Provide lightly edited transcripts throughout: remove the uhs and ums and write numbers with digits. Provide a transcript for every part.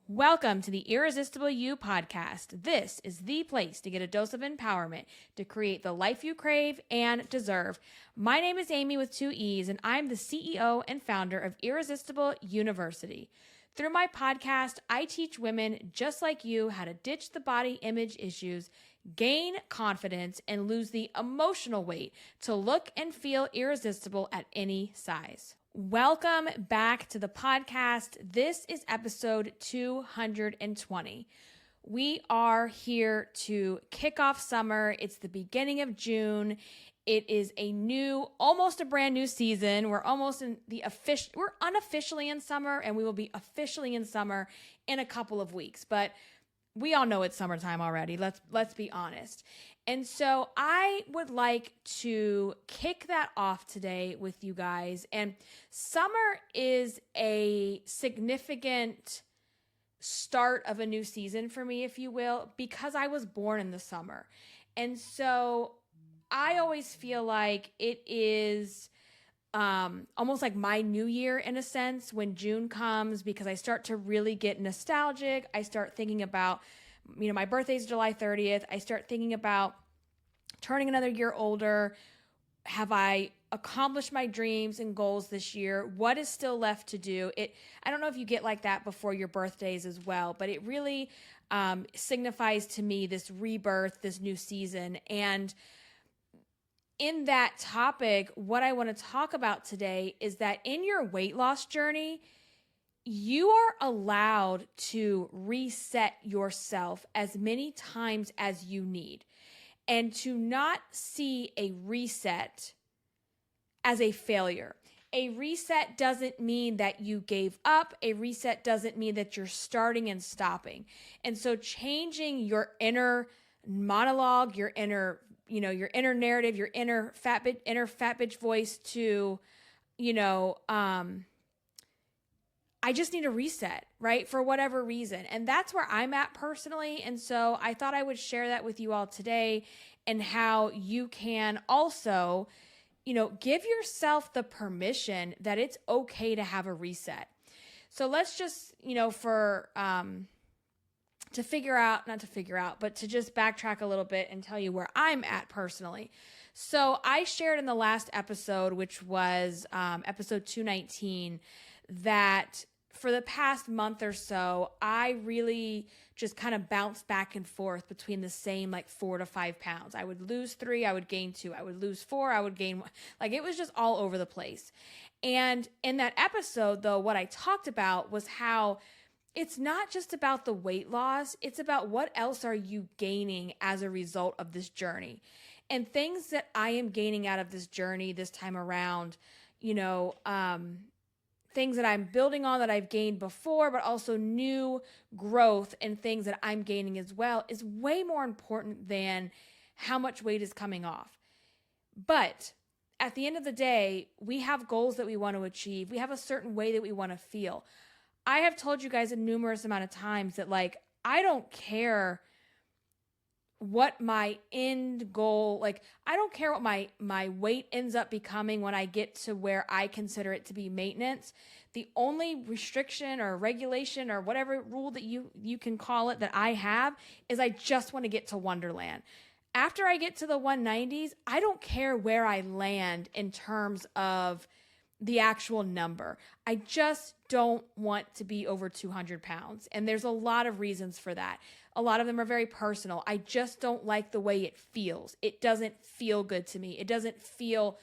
Welcome to the Irresistible You podcast. This is the place to get a dose of empowerment to create the life you crave and deserve. My name is Amy with 2 E's, and I'm the CEO and founder of Irresistible University. Through my podcast, I teach women just like you how to ditch the body image issues, gain confidence, and lose the emotional weight to look and feel irresistible at any size. Welcome back to the podcast. This is episode 220. We are here to kick off summer. It's the beginning of June. It is almost a brand new season. We're unofficially in summer, and we will be officially in summer in a couple of weeks. But we all know it's summertime already. Let's be honest. And so I would like to kick that off today with you guys. And summer is a significant start of a new season for me, if you will, because I was born in the summer. And so I always feel like it is almost like my new year in a sense when June comes, because I start to really get nostalgic. I start thinking about, my birthday's July 30th. I start thinking about turning another year older. Have I accomplished my dreams and goals this year? What is still left to do? I don't know if you get like that before your birthdays as well, but it really signifies to me this rebirth, this new season. And in that topic, what I want to talk about today is that in your weight loss journey, you are allowed to reset yourself as many times as you need, and to not see a reset as a failure. A reset doesn't mean that you gave up. A reset doesn't mean that you're starting and stopping. And so changing your inner monologue, your inner narrative, your inner fat bitch voice to, I just need a reset, right? For whatever reason. And that's where I'm at personally. And so I thought I would share that with you all today, and how you can also, give yourself the permission that it's okay to have a reset. So let's just, but to just backtrack a little bit and tell you where I'm at personally. So I shared in the last episode, which was episode 219, that for the past month or so, I really just kind of bounced back and forth between the same 4 to 5 pounds. I would lose 3, I would gain 2. I would lose 4, I would gain 1. It was just all over the place. And in that episode, though, what I talked about was how it's not just about the weight loss. It's about what else are you gaining as a result of this journey. And things that I am gaining out of this journey this time around, things that I'm building on that I've gained before, but also new growth and things that I'm gaining as well, is way more important than how much weight is coming off. But at the end of the day, we have goals that we want to achieve. We have a certain way that we want to feel. I have told you guys a numerous amount of times that I don't care what my end goal, I don't care what my weight ends up becoming when I get to where I consider it to be maintenance. The only restriction or regulation or whatever rule that you can call it that I have is I just want to get to Wonderland. After I get to the 190s, I don't care where I land in terms of the actual number. I just don't want to be over 200 pounds. And there's a lot of reasons for that. A lot of them are very personal. I just don't like the way it feels. It doesn't feel good to me. It doesn't feel,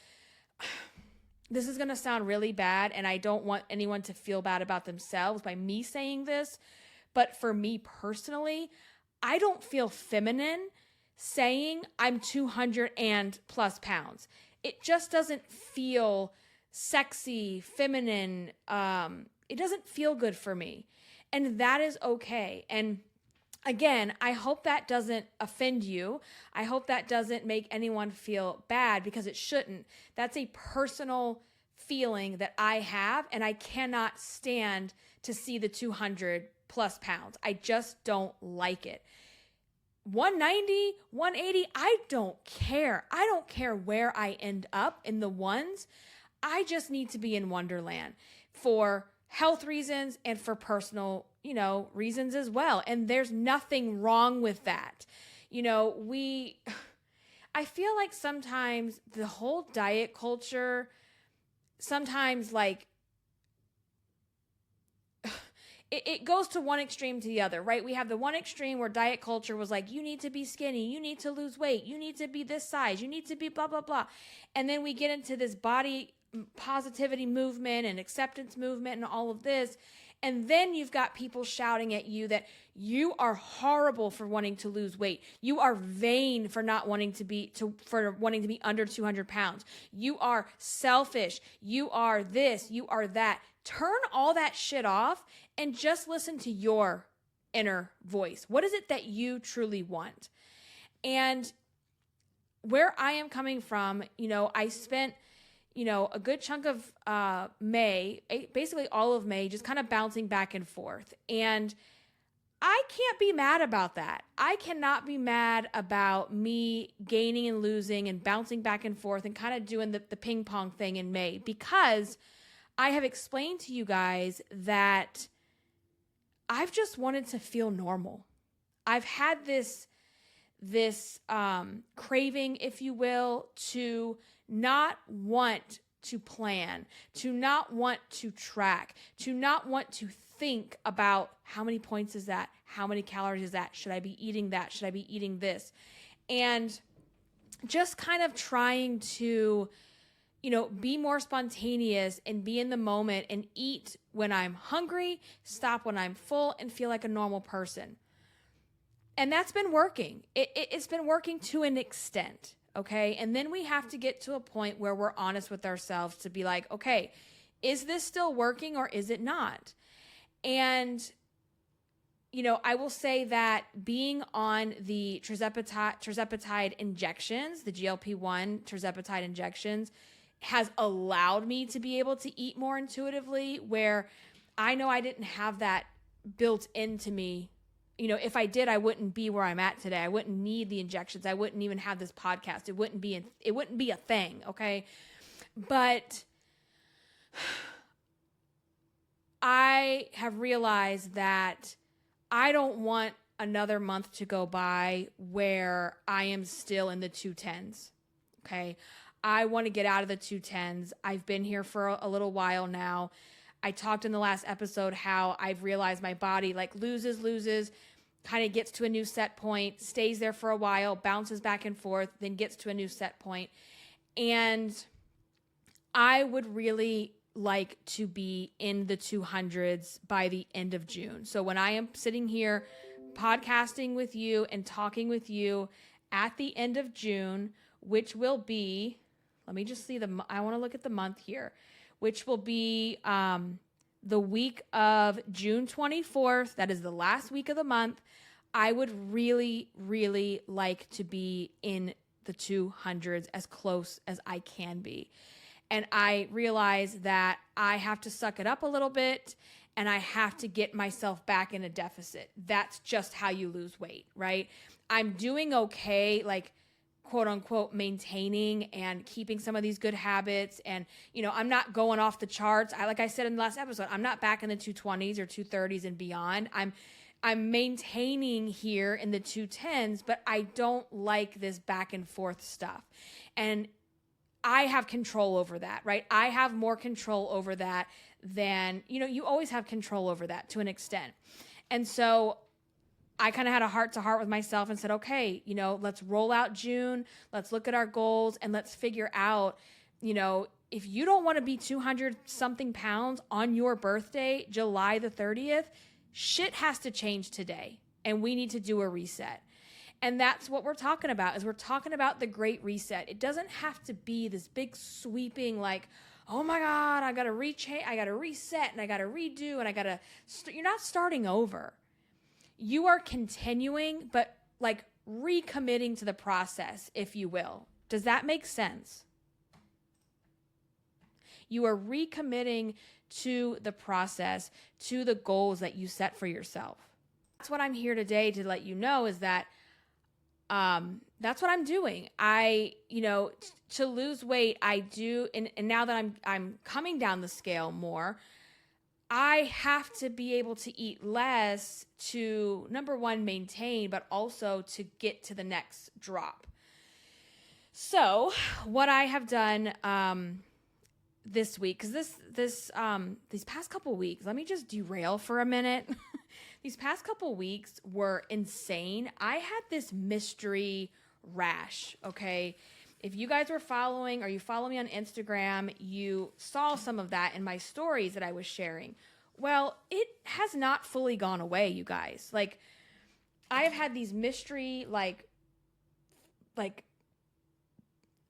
this is going to sound really bad, and I don't want anyone to feel bad about themselves by me saying this. But for me personally, I don't feel feminine saying I'm 200 and plus pounds. It just doesn't feel sexy, feminine. It doesn't feel good for me. And that is okay. And again, I hope that doesn't offend you. I hope that doesn't make anyone feel bad, because it shouldn't. That's a personal feeling that I have, and I cannot stand to see the 200 plus pounds. I just don't like it. 190, 180, I don't care. I don't care where I end up in the ones. I just need to be in Wonderland for health reasons and for personal, reasons as well. And there's nothing wrong with that. I feel like sometimes the whole diet culture, sometimes like it goes to one extreme to the other, right? We have the one extreme where diet culture was like, you need to be skinny, you need to lose weight, you need to be this size, you need to be blah, blah, blah. And then we get into this body positivity movement and acceptance movement and all of this. And then you've got people shouting at you that you are horrible for wanting to lose weight. You are vain for not wanting to be under 200 pounds. You are selfish. You are this, you are that. Turn all that shit off and just listen to your inner voice. What is it that you truly want? And where I am coming from, I spent a good chunk of May, basically all of May, just kind of bouncing back and forth. And I can't be mad about that. I cannot be mad about me gaining and losing and bouncing back and forth and kind of doing the ping pong thing in May, because I have explained to you guys that I've just wanted to feel normal. I've had this craving, if you will, to not want to plan, to not want to track, to not want to think about how many points is that, how many calories is that, should I be eating that, should I be eating this, and just kind of trying to, be more spontaneous and be in the moment and eat when I'm hungry, stop when I'm full, and feel like a normal person. And that's been working. It's been working to an extent. Okay. And then we have to get to a point where we're honest with ourselves to be like, okay, is this still working or is it not? And, I will say that being on the Tirzepatide injections, the GLP-1 Tirzepatide injections, has allowed me to be able to eat more intuitively, where I know I didn't have that built into me. If I did, I wouldn't be where I'm at today. I wouldn't need the injections. I wouldn't even have this podcast. It wouldn't be a thing. Okay. But I have realized that I don't want another month to go by where I am still in the 210s. Okay. I want to get out of the 210s. I've been here for a little while now. I talked in the last episode how I've realized my body like loses, kind of gets to a new set point, stays there for a while, bounces back and forth, then gets to a new set point. And I would really like to be in the 200s by the end of June. So when I am sitting here podcasting with you and talking with you at the end of June, which will be, let me just see I want to look at the month here, which will be the week of June 24th. That is the last week of the month. I would really, really like to be in the 200s as close as I can be. And I realize that I have to suck it up a little bit and I have to get myself back in a deficit. That's just how you lose weight, right? I'm doing okay, like, quote unquote, maintaining and keeping some of these good habits. And, I'm not going off the charts. Like I said in the last episode, I'm not back in the 220s or 230s and beyond. I'm maintaining here in the 210s, but I don't like this back and forth stuff. And I have control over that, right? I have more control over that than, you always have control over that to an extent. And so I kind of had a heart-to-heart with myself and said, okay, let's roll out June. Let's look at our goals and let's figure out, if you don't want to be 200-something pounds on your birthday, July the 30th, shit has to change today. And we need to do a reset. And that's what we're talking about, is we're talking about the great reset. It doesn't have to be this big sweeping, like, oh my God, I got to reset and I got to redo and you're not starting over. You are continuing, but like recommitting to the process, if you will. Does that make sense? You are recommitting to the process, to the goals that you set for yourself. That's what I'm here today to let you know, is that that's what I'm doing. To lose weight, I do, and now that I'm coming down the scale more, I have to be able to eat less to, number one, maintain, but also to get to the next drop. So what I have done this week, because these past couple weeks, let me just derail for a minute. These past couple weeks were insane. I had this mystery rash, okay? If you guys were following, or you follow me on Instagram, you saw some of that in my stories that I was sharing. Well, it has not fully gone away, you guys. Like, I have had these mystery, like, I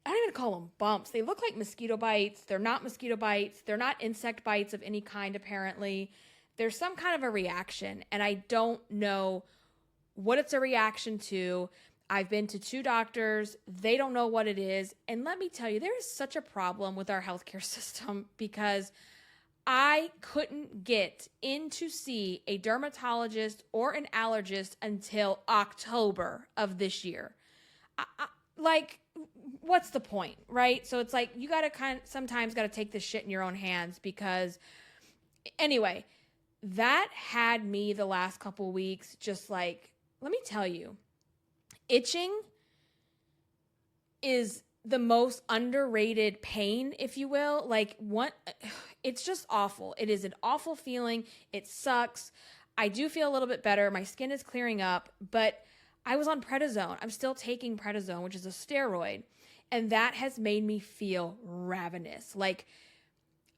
don't even call them bumps. They look like mosquito bites. They're not mosquito bites. They're not insect bites of any kind, apparently. There's some kind of a reaction, and I don't know what it's a reaction to. I've been to 2 doctors. They don't know what it is. And let me tell you, there is such a problem with our healthcare system because I couldn't get in to see a dermatologist or an allergist until October of this year. Like, what's the point, right? So it's like, you got to sometimes got to take this shit in your own hands because, anyway, that had me the last couple weeks just like, let me tell you, itching is the most underrated pain, if you will. Like, it's just awful. It is an awful feeling. It sucks. I do feel a little bit better. My skin is clearing up, but I was on prednisone. I'm still taking prednisone, which is a steroid, and that has made me feel ravenous. Like,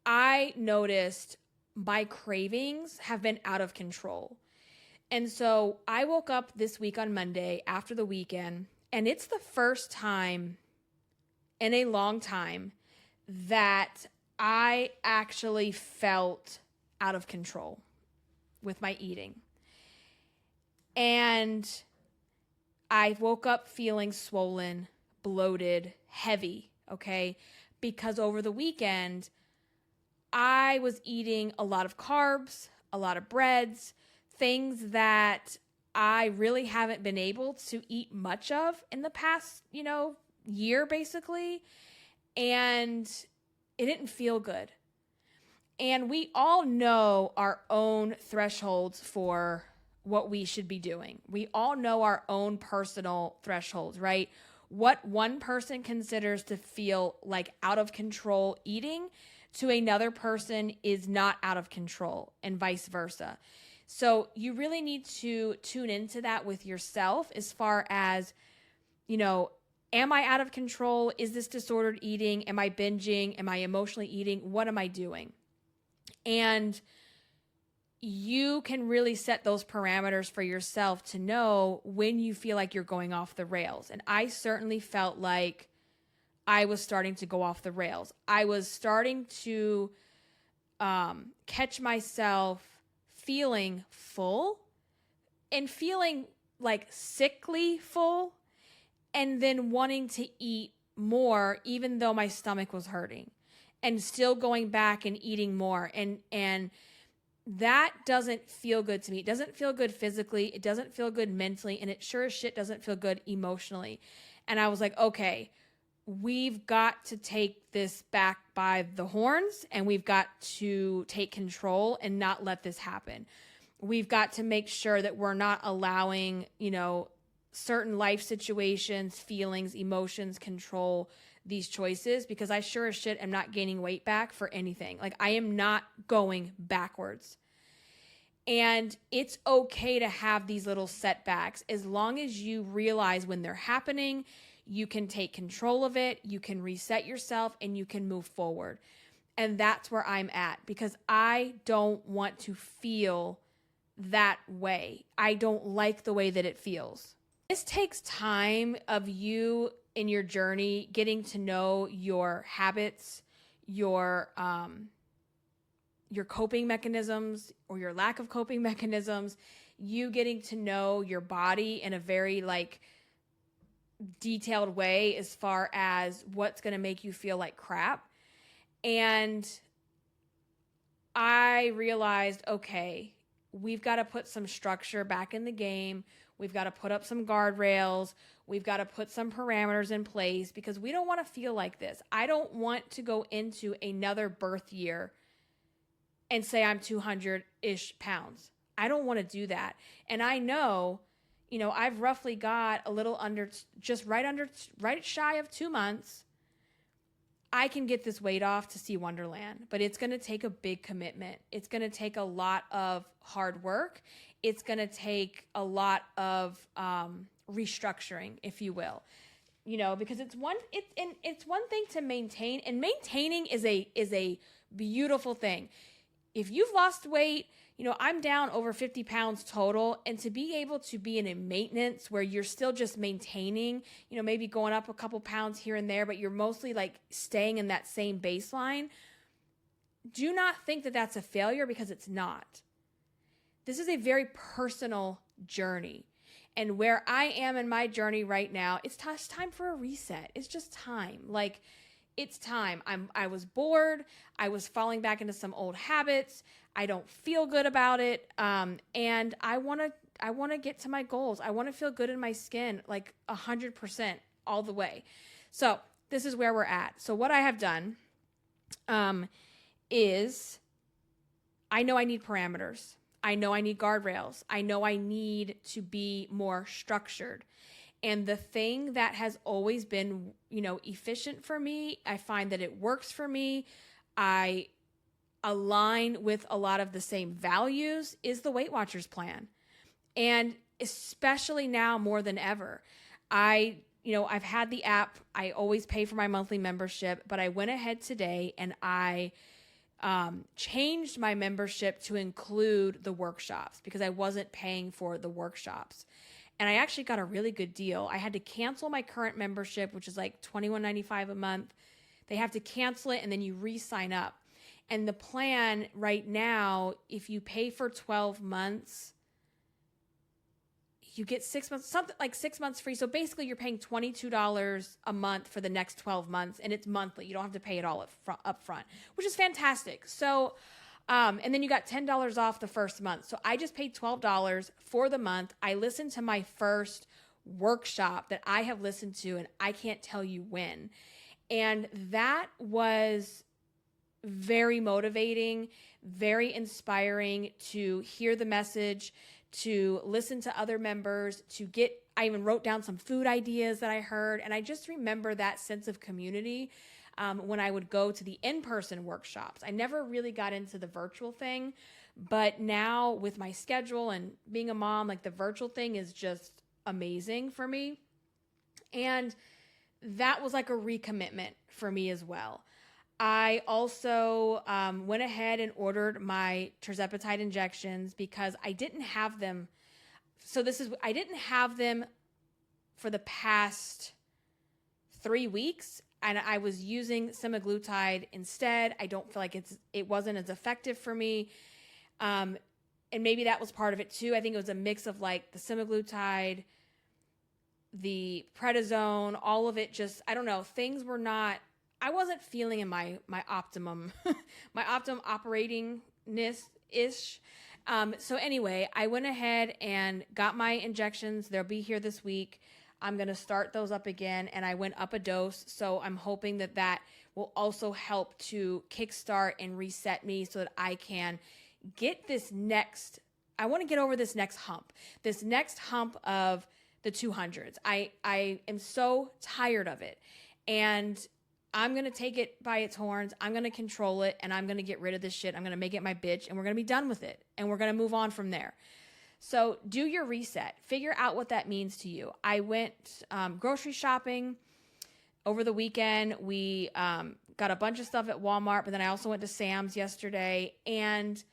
I noticed my cravings have been out of control. And so I woke up this week on Monday after the weekend, and it's the first time in a long time that I actually felt out of control with my eating. And I woke up feeling swollen, bloated, heavy, okay? Because over the weekend, I was eating a lot of carbs, a lot of breads, things that I really haven't been able to eat much of in the past, year basically. And it didn't feel good. And we all know our own thresholds for what we should be doing. We all know our own personal thresholds, right? What one person considers to feel like out of control eating to another person is not out of control, and vice versa. So you really need to tune into that with yourself as far as, am I out of control? Is this disordered eating? Am I binging? Am I emotionally eating? What am I doing? And you can really set those parameters for yourself to know when you feel like you're going off the rails. And I certainly felt like I was starting to go off the rails. I was starting to catch myself feeling full and feeling like sickly full, and then wanting to eat more even though my stomach was hurting, and still going back and eating more. And that doesn't feel good to me. It doesn't feel good physically. It doesn't feel good mentally. And it sure as shit doesn't feel good emotionally. And I was like, okay, we've got to take this back by the horns, and we've got to take control and not let this happen. We've got to make sure that we're not allowing, certain life situations, feelings, emotions control these choices, because I sure as shit am not gaining weight back for anything. Like, I am not going backwards. And it's okay to have these little setbacks as long as you realize when they're happening. You can take control of it, you can reset yourself, and you can move forward. And that's where I'm at, because I don't want to feel that way. I don't like the way that it feels. This takes time of you in your journey, getting to know your habits, your coping mechanisms or your lack of coping mechanisms, you getting to know your body in a very detailed way as far as what's going to make you feel like crap. And I realized, okay, we've got to put some structure back in the game. We've got to put up some guardrails. We've got to put some parameters in place, because we don't want to feel like this. I don't want to go into another birth year and say I'm 200-ish pounds. I don't want to do that. And I know, I've roughly got a little under, right shy of 2 months. I can get this weight off to see Wonderland, but it's going to take a big commitment. It's going to take a lot of hard work. It's going to take a lot of restructuring, if you will, because it's one thing to maintain, and maintaining is a beautiful thing. If you've lost weight, I'm down over 50 pounds total, and to be able to be in a maintenance where you're still just maintaining, maybe going up a couple pounds here and there, but you're mostly like staying in that same baseline, do not think that that's a failure, because it's not. This is a very personal journey. And where I am in my journey right now, it's time for a reset. It's just time. Like, it's time. I was bored. I was falling back into some old habits. I don't feel good about it. And I want to get to my goals. I want to feel good in my skin, like 100% all the way. So this is where we're at. So what I have done is, I know I need parameters. I know I need guardrails. I know I need to be more structured. And the thing that has always been, efficient for me, I find that it works for me, I align with a lot of the same values, is the Weight Watchers plan. And especially now more than ever, I've had the app. I always pay for my monthly membership, but I went ahead today and I changed my membership to include the workshops, because I wasn't paying for the workshops. And I actually got a really good deal. I had to cancel my current membership, which is like $21.95 a month. They have to cancel it, and then you re-sign up. And the plan right now, if you pay for 12 months, you get 6 months, something like 6 months free. So basically you're paying $22 a month for the next 12 months, and it's monthly. You don't have to pay it all up front, which is fantastic. So, and then you got $10 off the first month. So I just paid $12 for the month. I listened to my first workshop that I have listened to, and I can't tell you when. And that was very motivating, very inspiring to hear the message, to listen to other members, I even wrote down some food ideas that I heard. And I just remember that sense of community when I would go to the in-person workshops. I never really got into the virtual thing, but now with my schedule and being a mom, like, the virtual thing is just amazing for me. And that was like a recommitment for me as well. I also went ahead and ordered my Tirzepatide injections because I didn't have them. I didn't have them for the past 3 weeks, and I was using semaglutide instead. I don't feel like it wasn't as effective for me. And maybe that was part of it too. I think it was a mix of like the semaglutide, the prednisone, all of it. Just, I don't know, things were not, I wasn't feeling in my optimum, my optimum operatingness-ish. So anyway, I went ahead and got my injections. They'll be here this week. I'm going to start those up again, and I went up a dose. So I'm hoping that will also help to kickstart and reset me so that I can get I want to get over this next hump of the 200s. I am so tired of it, and I'm going to take it by its horns. I'm going to control it, and I'm going to get rid of this shit. I'm going to make it my bitch, and we're going to be done with it, and we're going to move on from there. So do your reset. Figure out what that means to you. I went grocery shopping over the weekend. We got a bunch of stuff at Walmart, but then I also went to Sam's yesterday, and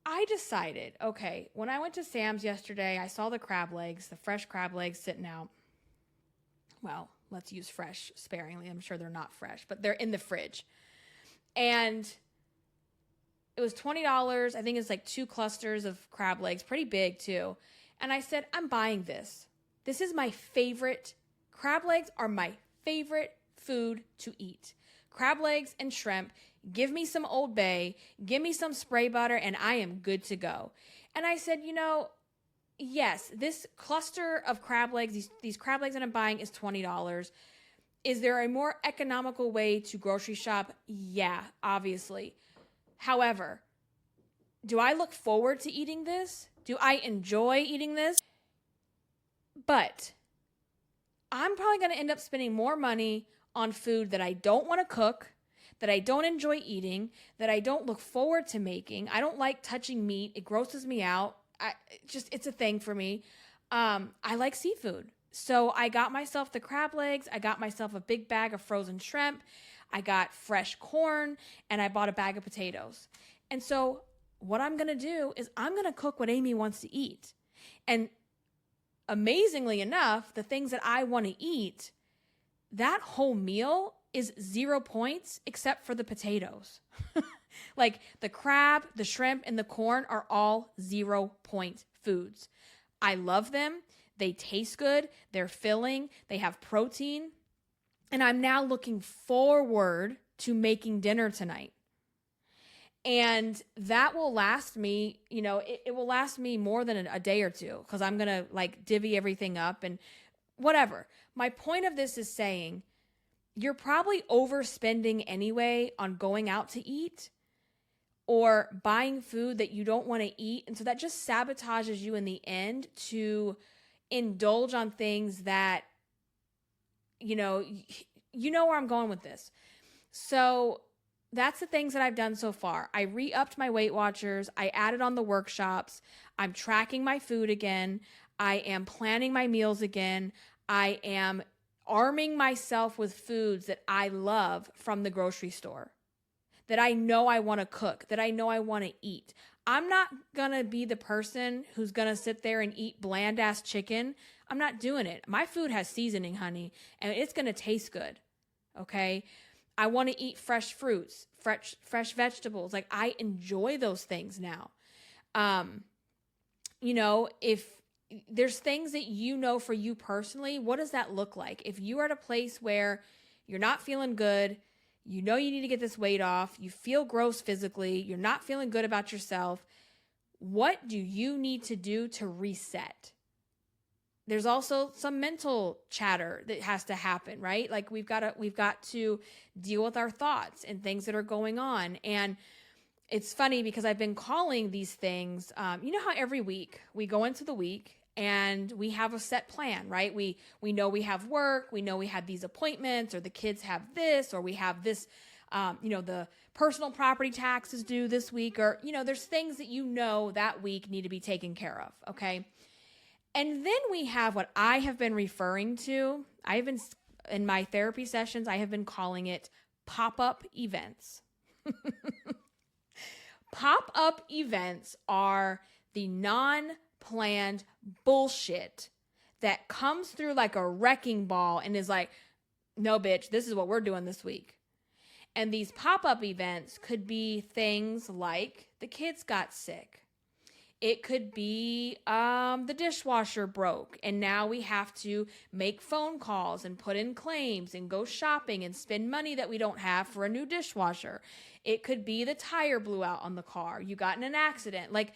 I decided, okay, when I went to Sam's yesterday, I saw the fresh crab legs sitting out. Well, let's use fresh sparingly. I'm sure they're not fresh, but they're in the fridge. And it was $20. I think it's like 2 clusters of crab legs, pretty big too. And I said, I'm buying this. This is my favorite. Crab legs are my favorite food to eat. Crab legs and shrimp. Give me some Old Bay. Give me some spray butter, and I am good to go. And I said, yes, this cluster of crab legs, these crab legs that I'm buying is $20. Is there a more economical way to grocery shop? Yeah, obviously. However, do I look forward to eating this? Do I enjoy eating this? But I'm probably going to end up spending more money on food that I don't want to cook, that I don't enjoy eating, that I don't look forward to making. I don't like touching meat. It grosses me out. It's a thing for me. I like seafood. So I got myself the crab legs. I got myself a big bag of frozen shrimp. I got fresh corn, and I bought a bag of potatoes. And so what I'm going to do is I'm going to cook what Amy wants to eat. And amazingly enough, the things that I want to eat, that whole meal is 0 points except for the potatoes. Like the crab, the shrimp, and the corn are all 0 point foods. I love them. They taste good. They're filling. They have protein. And I'm now looking forward to making dinner tonight. And that will last me, it will last me more than a day or two because I'm going to like divvy everything up and whatever. My point of this is saying you're probably overspending anyway on going out to eat or buying food that you don't want to eat. And so that just sabotages you in the end to indulge on things that, you know where I'm going with this. So that's the things that I've done so far. I re-upped my Weight Watchers. I added on the workshops. I'm tracking my food again. I am planning my meals again. I am arming myself with foods that I love from the grocery store, that I know I want to cook, that I know I want to eat. I'm not going to be the person who's going to sit there and eat bland ass chicken. I'm not doing it. My food has seasoning, honey, and it's going to taste good. Okay? I want to eat fresh fruits, fresh vegetables. Like I enjoy those things now. If there's things that for you personally, what does that look like? If you are at a place where you're not feeling good, you need to get this weight off, you feel gross physically, you're not feeling good about yourself, what do you need to do to reset? There's also some mental chatter that has to happen, right? Like we've got to deal with our thoughts and things that are going on. And it's funny because I've been calling these things, you know how every week we go into the week and we have a set plan, right? We know we have work, we know we have these appointments, or the kids have this, or we have this, the personal property tax is due this week, or, there's things that that week need to be taken care of, okay? And then we have what I have been referring to. In my therapy sessions, I have been calling it pop-up events. Pop-up events are the non-planned bullshit that comes through like a wrecking ball and is like, no, bitch, this is what we're doing this week. And these pop-up events could be things like the kids got sick. It could be the dishwasher broke and now we have to make phone calls and put in claims and go shopping and spend money that we don't have for a new dishwasher. It could be the tire blew out on the car. You got in an accident. Like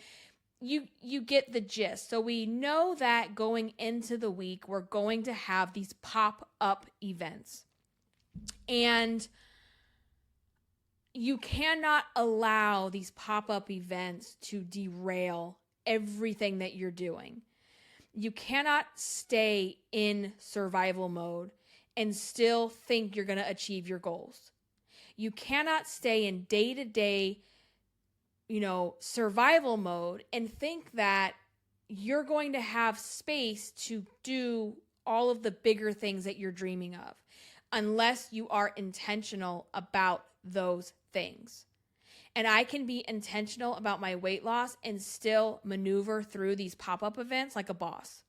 you get the gist. So we know that going into the week, we're going to have these pop-up events. And you cannot allow these pop-up events to derail everything that you're doing. You cannot stay in survival mode and still think you're going to achieve your goals. You cannot stay in day-to-day, survival mode and think that you're going to have space to do all of the bigger things that you're dreaming of unless you are intentional about those things. And I can be intentional about my weight loss and still maneuver through these pop-up events like a boss.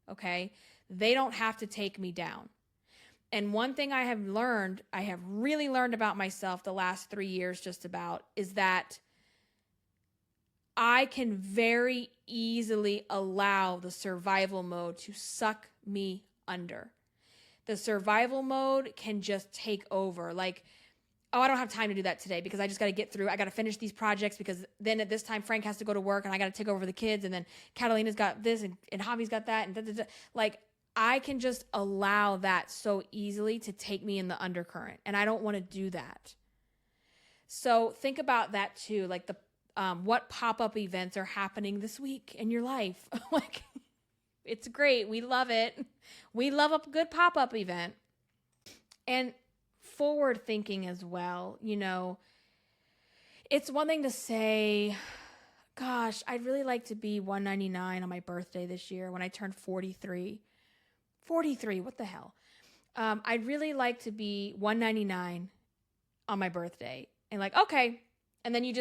Okay? They don't have to take me down. And one thing I have really learned about myself the last 3 years just about, is that I can very easily allow the survival mode to suck me under. The survival mode can just take over. Like, oh, I don't have time to do that today because I just got to get through. I got to finish these projects because then at this time Frank has to go to work and I got to take over the kids, and then Catalina's got this and Javi's got that, and da. Like, I can just allow that so easily to take me in the undercurrent, and I don't want to do that. So think about that too. Like what pop-up events are happening this week in your life? Like, it's great. We love it. We love a good pop-up event. And forward thinking as well. It's one thing to say, gosh, I'd really like to be 199 on my birthday this year when I turn 43. 43, what the hell? I'd really like to be 199 on my birthday. And like, okay. And then you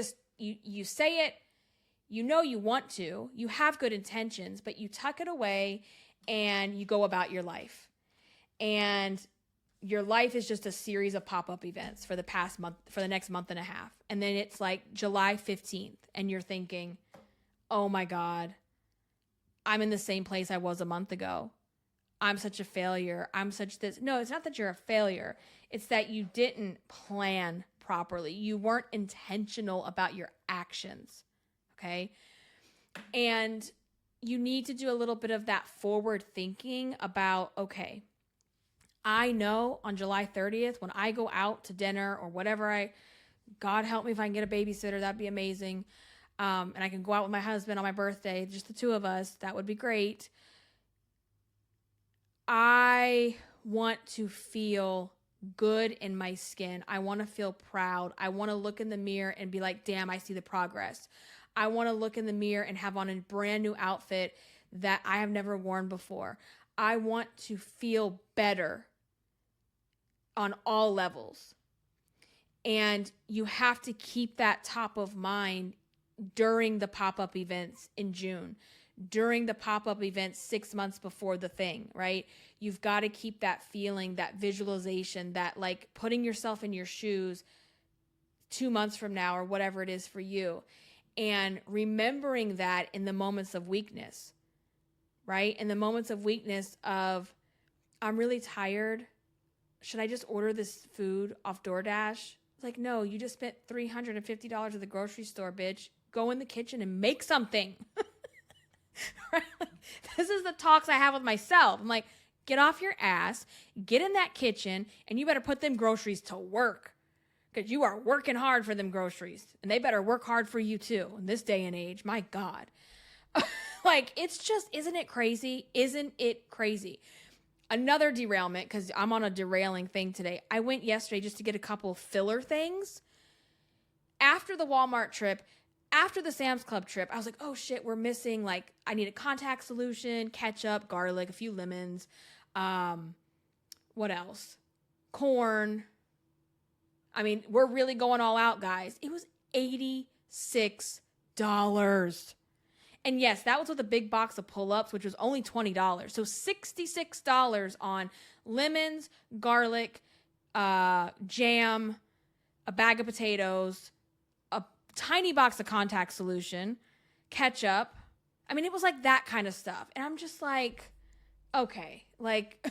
say it, you want to, you have good intentions, but you tuck it away and you go about your life. And your life is just a series of pop-up events for the next month and a half. And then it's like July 15th and you're thinking, oh my God, I'm in the same place I was a month ago. I'm such a failure. I'm such this. No, it's not that you're a failure. It's that you didn't plan properly. You weren't intentional about your actions. Okay. And you need to do a little bit of that forward thinking about, okay, I know on July 30th, when I go out to dinner or whatever, God help me if I can get a babysitter, that'd be amazing. And I can go out with my husband on my birthday, just the two of us. That would be great. I want to feel good in my skin. I want to feel proud. I want to look in the mirror and be like, damn, I see the progress. I want to look in the mirror and have on a brand new outfit that I have never worn before. I want to feel better on all levels. And you have to keep that top of mind during the pop-up events in June, during the pop-up events 6 months before the thing, right? You've got to keep that feeling, that visualization, that like putting yourself in your shoes 2 months from now or whatever it is for you. And remembering that in the moments of weakness, right? In the moments of weakness of, I'm really tired. Should I just order this food off DoorDash? It's like, no, you just spent $350 at the grocery store, bitch. Go in the kitchen and make something. Right? Like, this is the talks I have with myself. I'm like, get off your ass, get in that kitchen, and you better put them groceries to work. Because you are working hard for them groceries. And they better work hard for you too in this day and age. My God. Like, it's just, isn't it crazy? Isn't it crazy? Another derailment, because I'm on a derailing thing today. I went yesterday just to get a couple filler things. After the Walmart trip, after the Sam's Club trip, I was like, oh shit, we're missing, like, I need a contact solution, ketchup, garlic, a few lemons. What else? Corn. I mean, we're really going all out, guys. It was $86. And yes, that was with a big box of pull-ups, which was only $20. So $66 on lemons, garlic, jam, a bag of potatoes, a tiny box of contact solution, ketchup. I mean, it was like that kind of stuff. And I'm just like, okay, like,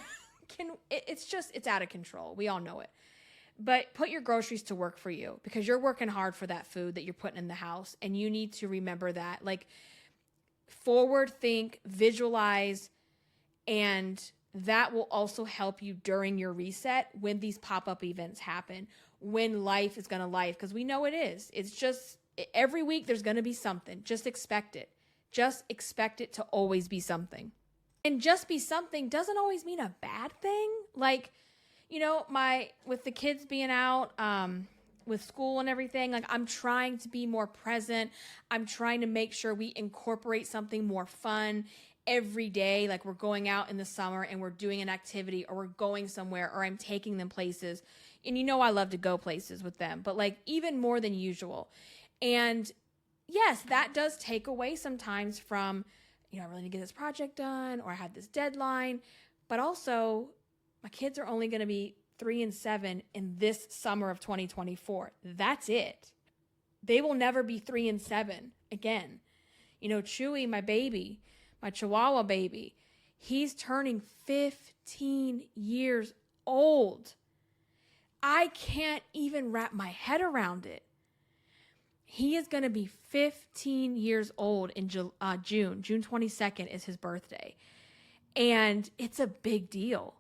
it's out of control. We all know it. But put your groceries to work for you because you're working hard for that food that you're putting in the house. And you need to remember that. Like, forward think, visualize, and that will also help you during your reset when these pop-up events happen, when life is going to life, because we know it is. It's just every week there's going to be something. Just expect it. Just expect it to always be something. And just be something doesn't always mean a bad thing. Like, you know, with the kids being out, with school and everything, like, I'm trying to be more present. I'm trying to make sure we incorporate something more fun every day. Like, we're going out in the summer and we're doing an activity, or we're going somewhere, or I'm taking them places. And you know, I love to go places with them, but like even more than usual. And yes, that does take away sometimes from, you know, I really need to get this project done, or I had this deadline, but also my kids are only going to be 3 and 7 in this summer of 2024. That's it. They will never be 3 and 7 again. You know, Chewy, my baby, my Chihuahua baby, he's turning 15 years old. I can't even wrap my head around it. He is going to be 15 years old in June. June 22nd is his birthday. And it's a big deal.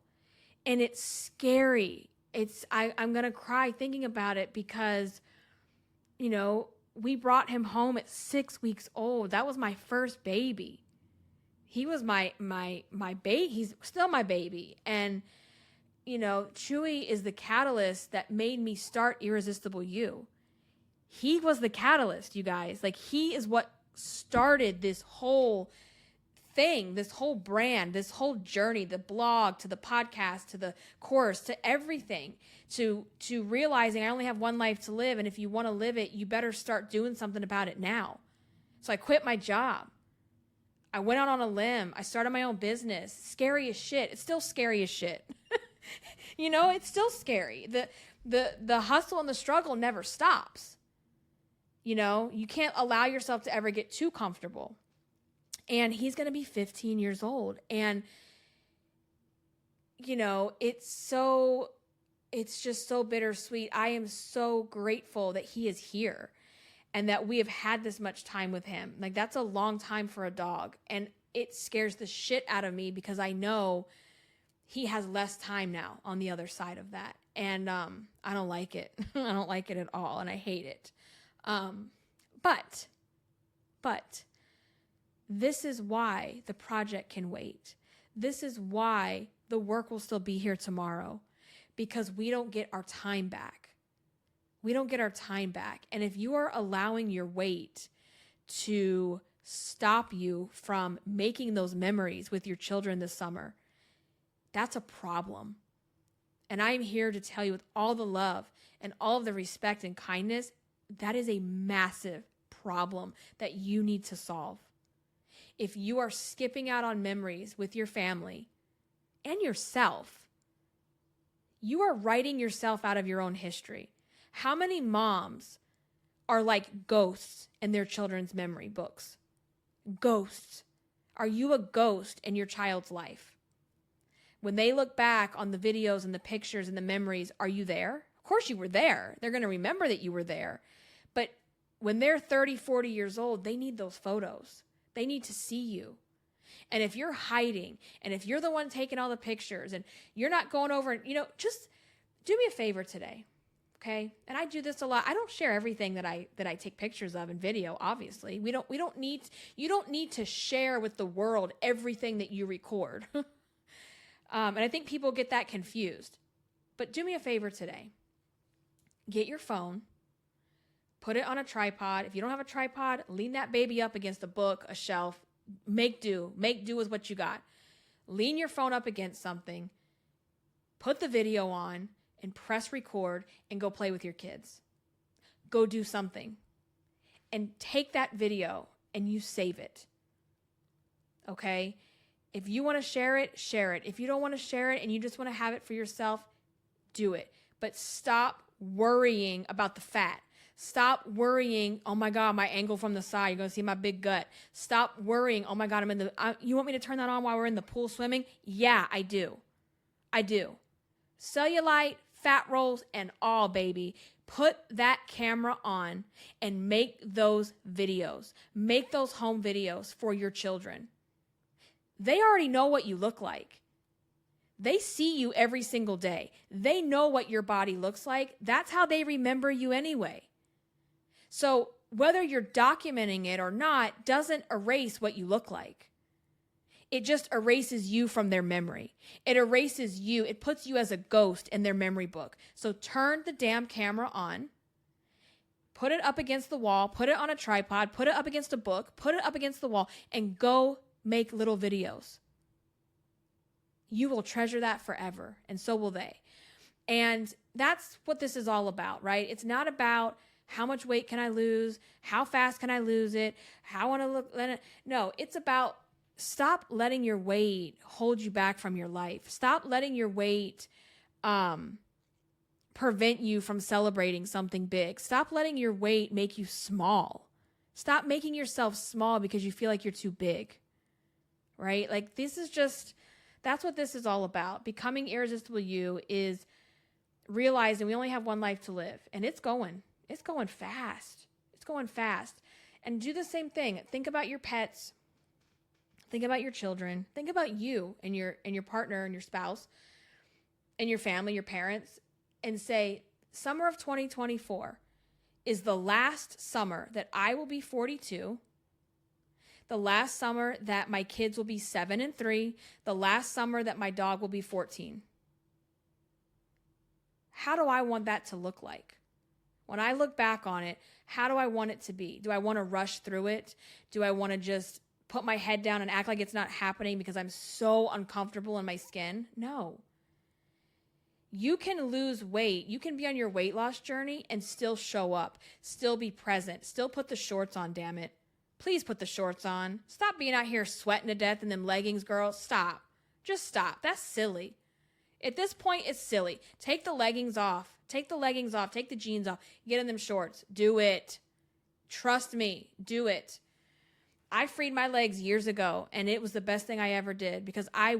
And it's scary. I'm going to cry thinking about it because we brought him home at 6 weeks old. That was my first baby. He was my baby. He's still my baby. And, Chewy is the catalyst that made me start Irresistible You. He was the catalyst, you guys. Like, he is what started this whole thing, this whole brand, this whole journey, the blog to the podcast, to the course, to everything, to realizing I only have one life to live. And if you want to live it, you better start doing something about it now. So I quit my job. I went out on a limb. I started my own business. Scary as shit. It's still scary as shit. It's still scary. The hustle and the struggle never stops. You can't allow yourself to ever get too comfortable. And he's going to be 15 years old. And, it's just so bittersweet. I am so grateful that he is here and that we have had this much time with him. Like, that's a long time for a dog. And it scares the shit out of me because I know he has less time now on the other side of that. And I don't like it. I don't like it at all. And I hate it. But this is why the project can wait. This is why the work will still be here tomorrow, because we don't get our time back. We don't get our time back. And if you are allowing your weight to stop you from making those memories with your children this summer, that's a problem. And I'm here to tell you with all the love and all of the respect and kindness, that is a massive problem that you need to solve. If you are skipping out on memories with your family and yourself, you are writing yourself out of your own history. How many moms are like ghosts in their children's memory books? Ghosts. Are you a ghost in your child's life? When they look back on the videos and the pictures and the memories, are you there? Of course you were there. They're going to remember that you were there. But when they're 30, 40 years old, they need those photos. They need to see you. And if you're hiding, and if you're the one taking all the pictures, and you're not going over, and just do me a favor today, okay? And I do this a lot. I don't share everything that I take pictures of in video. Obviously, you don't need to share with the world everything that you record. And I think people get that confused. But do me a favor today. Get your phone. Put it on a tripod. If you don't have a tripod, lean that baby up against a book, a shelf. Make do. Make do with what you got. Lean your phone up against something. Put the video on and press record and go play with your kids. Go do something. And take that video and you save it. Okay? If you want to share it, share it. If you don't want to share it and you just want to have it for yourself, do it. But stop worrying about the fat. Stop worrying, oh my God, my angle from the side, you're going to see my big gut. Stop worrying, oh my God, you want me to turn that on while we're in the pool swimming? Yeah, I do. Cellulite, fat rolls, and all, baby. Put that camera on and make those videos. Make those home videos for your children. They already know what you look like. They see you every single day. They know what your body looks like. That's how they remember you anyway. So whether you're documenting it or not doesn't erase what you look like. It just erases you from their memory. It erases you. It puts you as a ghost in their memory book. So turn the damn camera on. Put it up against the wall. Put it on a tripod. Put it up against a book. Put it up against the wall and go make little videos. You will treasure that forever, and so will they. And that's what this is all about, right? It's not about how much weight can I lose? How fast can I lose it? How I want to look? No, it's about stop letting your weight hold you back from your life. Stop letting your weight prevent you from celebrating something big. Stop letting your weight make you small. Stop making yourself small because you feel like you're too big, right? Like that's what this is all about. Becoming Irresistible You is realizing we only have one life to live, and it's going fast. It's going fast. And do the same thing. Think about your pets. Think about your children. Think about you and your partner and your spouse and your family, your parents, and say, summer of 2024 is the last summer that I will be 42, the last summer that my kids will be 7 and 3, the last summer that my dog will be 14. How do I want that to look like? When I look back on it, how do I want it to be? Do I want to rush through it? Do I want to just put my head down and act like it's not happening because I'm so uncomfortable in my skin? No. You can lose weight. You can be on your weight loss journey and still show up, still be present, still put the shorts on, damn it. Please put the shorts on. Stop being out here sweating to death in them leggings, girl. Stop. Just stop. That's silly. At this point, it's silly. Take the leggings off. Take the leggings off. Take the jeans off. Get in them shorts. Do it. Trust me. Do it. I freed my legs years ago, and it was the best thing I ever did because I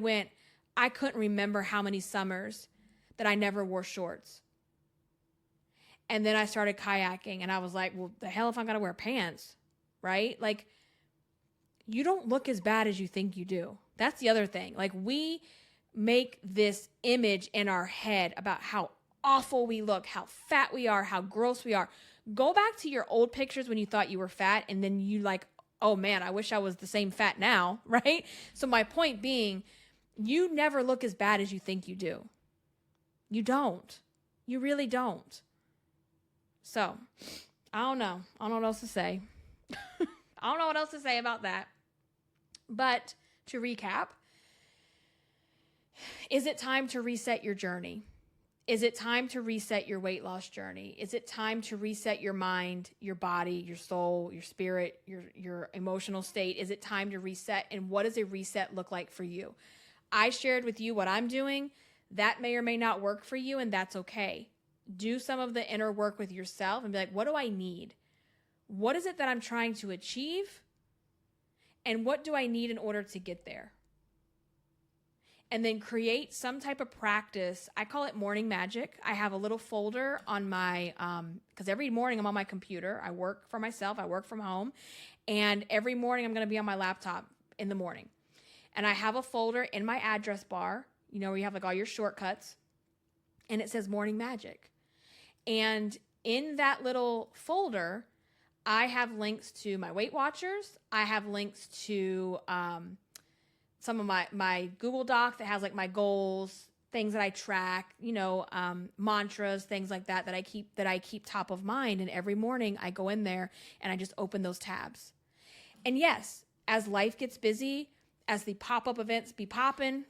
couldn't remember how many summers that I never wore shorts. And then I started kayaking, and I was like, well, the hell if I'm going to wear pants, right? Like, you don't look as bad as you think you do. That's the other thing. Like, we make this image in our head about how awful we look, how fat we are, how gross we are. Go back to your old pictures when you thought you were fat, and then you like, oh man, I wish I was the same fat now, right? So my point being, you never look as bad as you think you do. You don't. You really don't. So, I don't know. I don't know what else to say. I don't know what else to say about that. But to recap, is it time to reset your journey? Is it time to reset your weight loss journey? Is it time to reset your mind, your body, your soul, your spirit, your emotional state? Is it time to reset? And what does a reset look like for you? I shared with you what I'm doing. That may or may not work for you, and that's okay. Do some of the inner work with yourself and be like, what do I need? What is it that I'm trying to achieve? And what do I need in order to get there? And then create some type of practice. I call it morning magic. I have a little folder on my, because every morning I'm on my computer. I work for myself. I work from home. And every morning I'm going to be on my laptop in the morning. And I have a folder in my address bar, you know, where you have like all your shortcuts. And it says morning magic. And in that little folder, I have links to my Weight Watchers. I have links to some of my Google Doc that has like my goals, things that I track, you know, mantras, things like that I keep top of mind. And every morning I go in there and I just open those tabs. And yes, as life gets busy, as the pop-up events be popping,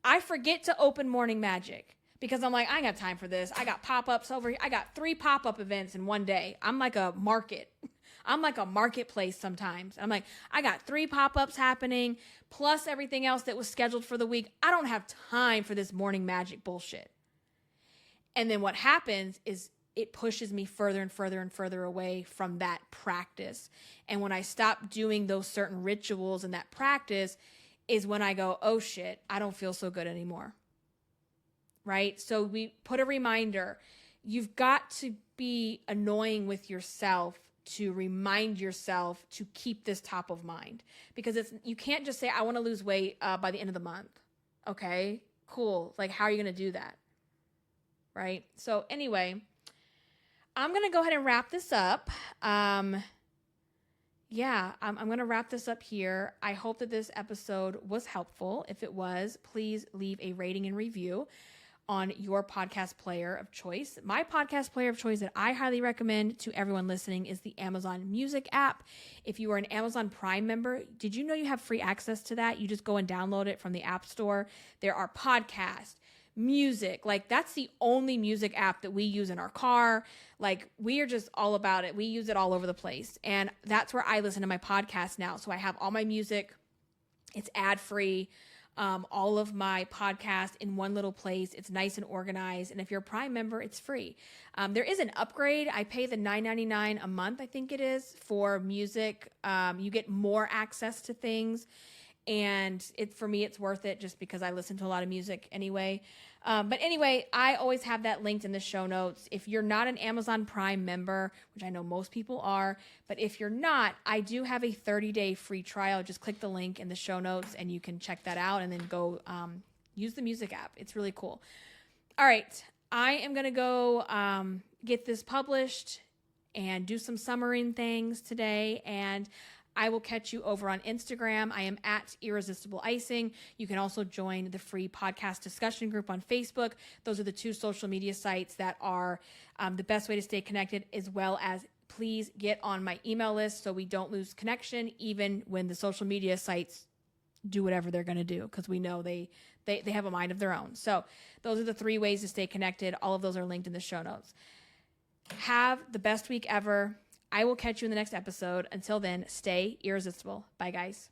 I forget to open morning magic. Because I'm like, I ain't got time for this. I got pop-ups over here. I got 3 pop-up events in one day. I'm like a market. I'm like a marketplace sometimes. I'm like, I got 3 pop-ups happening, plus everything else that was scheduled for the week. I don't have time for this morning magic bullshit. And then what happens is it pushes me further and further and further away from that practice. And when I stop doing those certain rituals and that practice is when I go, oh shit, I don't feel so good anymore. Right? So we put a reminder. You've got to be annoying with yourself to remind yourself to keep this top of mind. Because you can't just say, I want to lose weight by the end of the month. Okay, cool. Like, how are you going to do that? Right? So anyway, I'm going to go ahead and wrap this up. I'm going to wrap this up here. I hope that this episode was helpful. If it was, please leave a rating and review on your podcast player of choice. My podcast player of choice that I highly recommend to everyone listening is the Amazon Music app. If you are an Amazon Prime member, did you know you have free access to that? You just go and download it from the App Store. There are podcasts, music, like that's the only music app that we use in our car. Like we are just all about it. We use it all over the place. And that's where I listen to my podcast now. So I have all my music. It's ad-free. All of my podcasts in one little place. It's nice and organized. And if you're a Prime member, it's free. There is an upgrade. I pay the $9.99 a month, I think it is, for music. You get more access to things. And for me, it's worth it just because I listen to a lot of music anyway. But anyway, I always have that linked in the show notes. If you're not an Amazon Prime member, which I know most people are, but if you're not, I do have a 30-day free trial. Just click the link in the show notes and you can check that out and then go use the music app. It's really cool. All right. I am going to go get this published and do some summarizing things today. And I will catch you over on Instagram. I am at Irresistible Icing. You can also join the free podcast discussion group on Facebook. Those are the 2 social media sites that are the best way to stay connected, as well as please get on my email list so we don't lose connection, even when the social media sites do whatever they're going to do, because we know they have a mind of their own. So those are the 3 ways to stay connected. All of those are linked in the show notes. Have the best week ever. I will catch you in the next episode. Until then, stay irresistible. Bye, guys.